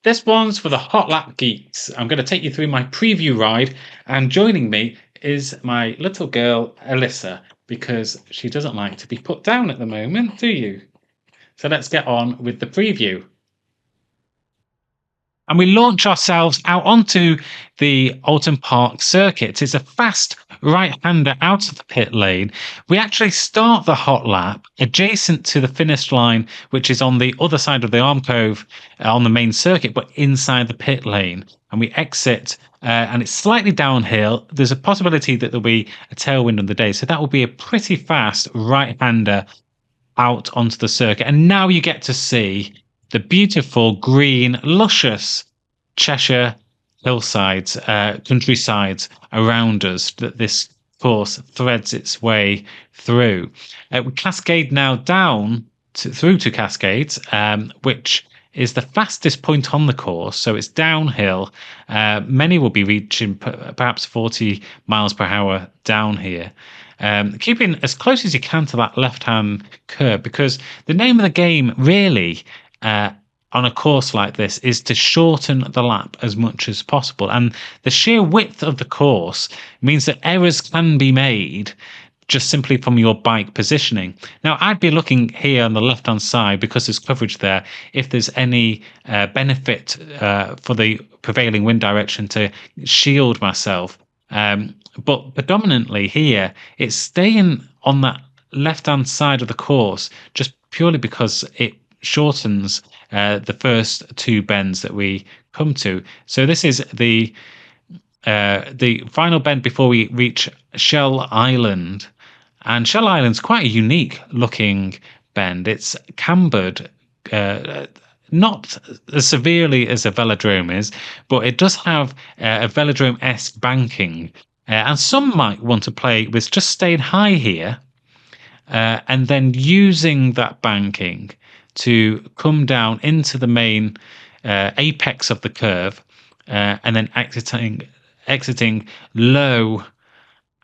This one's for the Hot Lap Geeks. I'm going to take you through my preview ride, and joining me is my little girl, Alyssa, because she doesn't like to be put down at the moment, do you? So let's get on with the preview. And we launch ourselves out onto the Alton Park circuit. It's a fast right-hander out of the pit lane. We actually start the hot lap adjacent to the finish line, which is on the other side of the Arm Cove on the main circuit, but inside the pit lane. And we exit, and it's slightly downhill. There's a possibility that there'll be a tailwind on the day. So that will be a pretty fast right-hander out onto the circuit. And now you get to see the beautiful green, luscious Cheshire hillsides, countrysides around us that this course threads its way through. We cascade now down through to Cascades, which is the fastest point on the course. So it's downhill. Many will be reaching perhaps 40 miles per hour down here. Keeping as close as you can to that left-hand curb, because the name of the game really on a course like this is to shorten the lap as much as possible. And the sheer width of the course means that errors can be made just simply from your bike positioning. Now, I'd be looking here on the left-hand side, because there's coverage there, if there's any benefit for the prevailing wind direction to shield myself. But predominantly here, it's staying on that left-hand side of the course just purely because it shortens the first two bends that we come to. So this is the final bend before we reach Shell Island. And Shell Island's quite a unique looking bend. It's cambered, not as severely as a velodrome is, but it does have a velodrome-esque banking. And some might want to play with just staying high here and then using that banking to come down into the main apex of the curve and then exiting low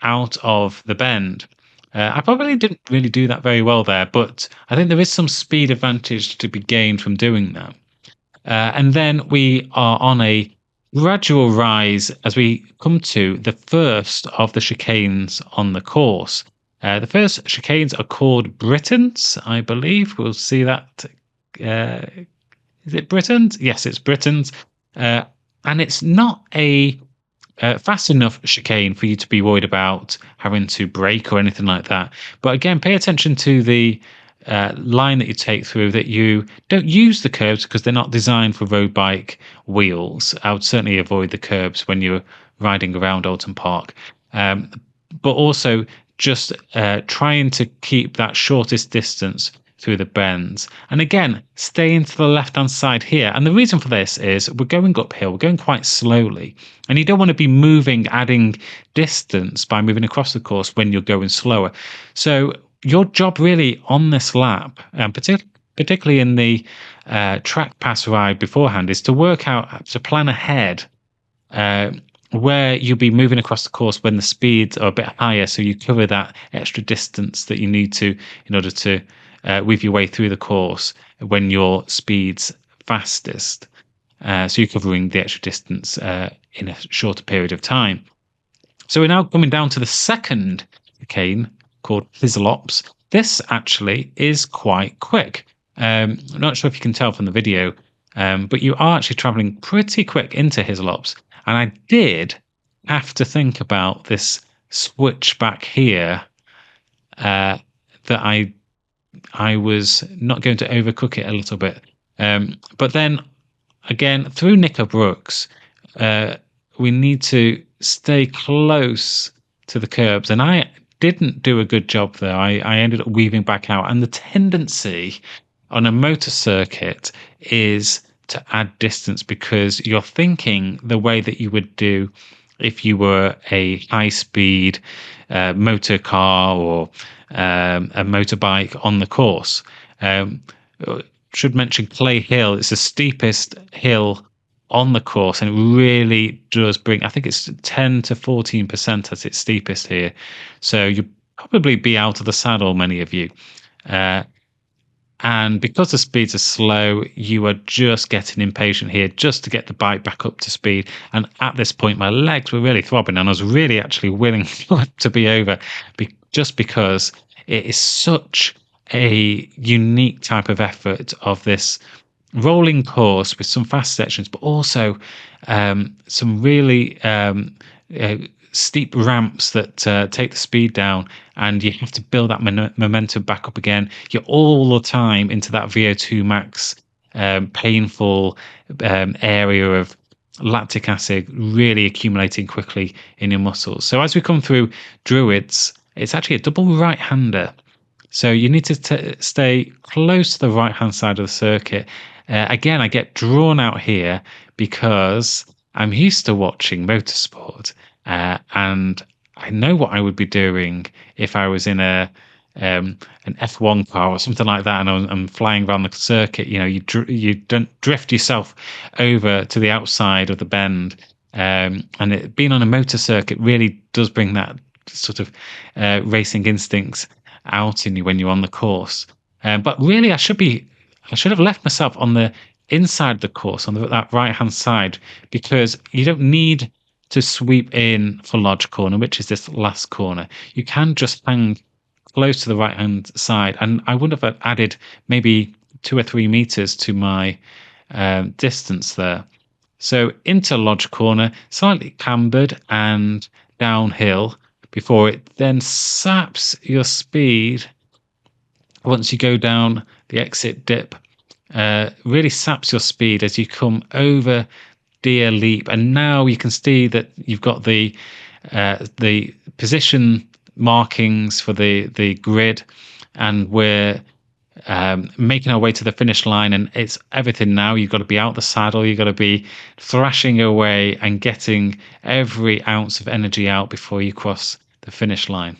out of the bend. I probably didn't really do that very well there, but I think there is some speed advantage to be gained from doing that. And then we are on a gradual rise as we come to the first of the chicanes on the course. The first chicanes are called Britons, I believe. We'll see that. Is it Britons? Yes, it's Britons. And it's not a fast enough chicane for you to be worried about having to brake or anything like that. But again, pay attention to the line that you take through, that you don't use the curbs because they're not designed for road bike wheels. I would certainly avoid the curbs when you're riding around Alton Park. But also just trying to keep that shortest distance through the bends. And again, staying to the left-hand side here. And the reason for this is we're going uphill, we're going quite slowly. And you don't want to be adding distance by moving across the course when you're going slower. So your job really on this lap, particularly in the track pass ride beforehand, is to work out, to plan ahead where you'll be moving across the course when the speeds are a bit higher, so you cover that extra distance that you need to in order to weave your way through the course when your speed's fastest. So you're covering the extra distance in a shorter period of time. So we're now coming down to the second chicane called Hislop's. This actually is quite quick. I'm not sure if you can tell from the video, but you are actually traveling pretty quick into Hislop's. And I did have to think about this switch back here, that I was not going to overcook it a little bit. But then again, through Knickerbrooks, we need to stay close to the curbs. And I didn't do a good job there. I ended up weaving back out. And the tendency on a motor circuit is to add distance, because you're thinking the way that you would do if you were a high-speed motor car or a motorbike on the course. Should mention Clay Hill. It's the steepest hill on the course, and it really does bring, I think it's 10 to 14% at its steepest here. So you'll probably be out of the saddle, many of you. And because the speeds are slow, you are just getting impatient here just to get the bike back up to speed. And at this point, my legs were really throbbing and I was really actually willing to be over just because it is such a unique type of effort of this rolling course with some fast sections, but also some really uh, steep ramps that take the speed down, and you have to build that momentum back up again. You're all the time into that VO2 max, painful area of lactic acid really accumulating quickly in your muscles. So as we come through Druids, it's actually a double right-hander. So you need to stay close to the right-hand side of the circuit. Again, I get drawn out here because I'm used to watching motorsport, and I know what I would be doing if I was in an F1 car or something like that, and I'm flying around the circuit. You know, you don't drift yourself over to the outside of the bend, and being on a motor circuit really does bring that sort of racing instincts out in you when you're on the course. But really, I should have left myself on the inside of the course, on that right hand side, because you don't need to sweep in for Lodge Corner, which is this last corner. You can just hang close to the right hand side, and I would have added maybe 2 or 3 meters to my distance there. So into Lodge Corner, slightly cambered and downhill before it then saps your speed once you go down the exit dip. Really saps your speed as you come over Deer Leap, and now you can see that you've got the position markings for the grid, and we're making our way to the finish line, and it's everything now. You've got to be out the saddle, you've got to be thrashing away and getting every ounce of energy out before you cross the finish line.